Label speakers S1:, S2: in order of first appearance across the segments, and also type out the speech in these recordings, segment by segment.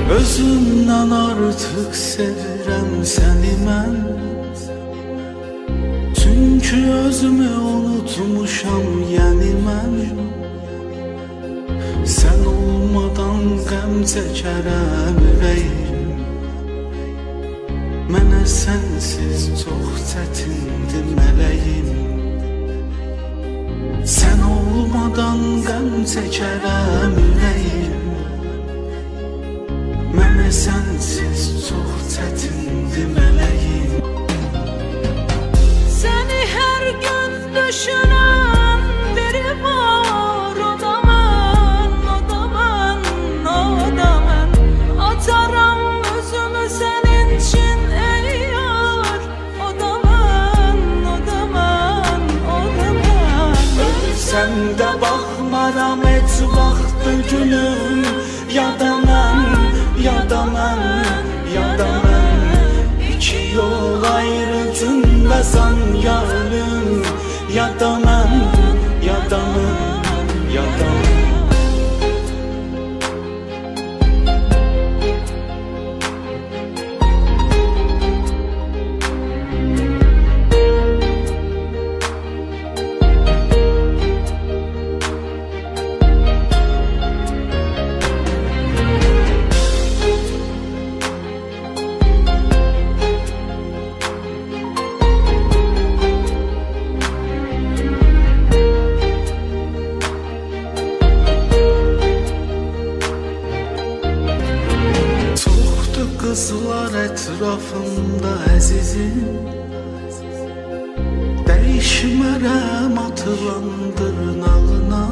S1: Özümdən artıq sevirəm səni mən. Çünki özümü unutmuşam yəni mən. Sən olmadan qəm çəkərəm ürəyim. Mənə sənsiz çox çətindir mələyim. Sən olmadan qəm çəkərəm ürəyim. Mənə sənsiz çox çətindir mələyim.
S2: Səni hər gün düşünən biri var, o da mən, o da mən, o da mən. Ataram özümü sənin üçün ey yar, o da mən, o da mən, o da mən.
S1: Ölsəm də baxmaram heç vaxt gülüm, ya da mən, ya da mən, ya da mən. İki yol ayrıcındasan ya ölüm, ya da mən, ya da mən, ya da mən. Qızlar ətrafımda əzizim, dəyişmərəm atılandır nağına.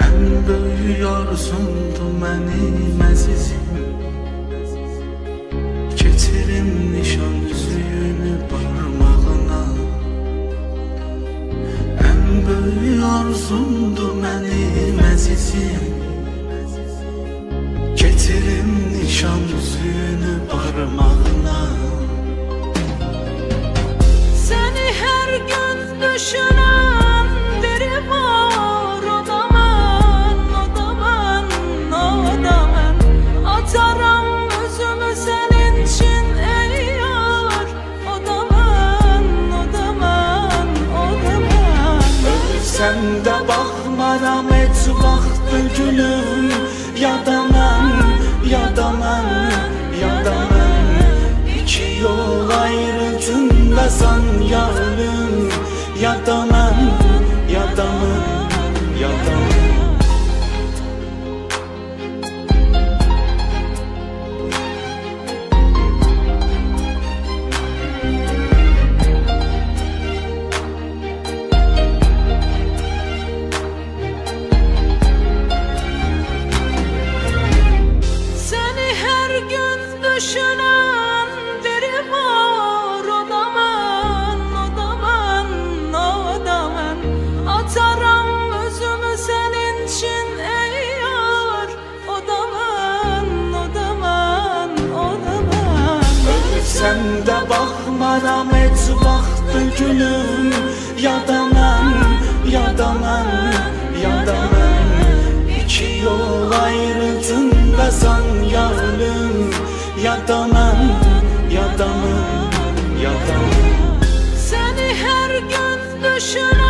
S1: Ən böyük arzumdur mənim əzizim, keçirim nişan üzüyünü barmağına. Ən böyük arzumdur mənim əzizim, keçirim nişan üzüyünü barmağına.
S2: Səni hər gün düşünən biri var, o da mən, o da mən, o da mən. Ataram özümü sənin üçün ey yar, o da mən, o da mən, o da mən.
S1: Ölsəm də baxmaram heç vaxt gülüm, ya da mən, ya da mən, ya da mən. İki yol ayrıcındasan ya ölüm, ya da mən, ya da mən, ya da mən.
S2: Düşünən biri var, o da mən, o da mən, o da mən. Ataram özümü sənin üçün ey yar, o da mən, o da mən, o da mən.
S1: Ölsəm də baxmaram heç vaxt gülüm, ya da mən, ya da mən, ya da mən. İki yol ayrıcındasan ya ölüm, ya da mən, ya da mən, ya da mən.
S2: Səni hər gün düşünən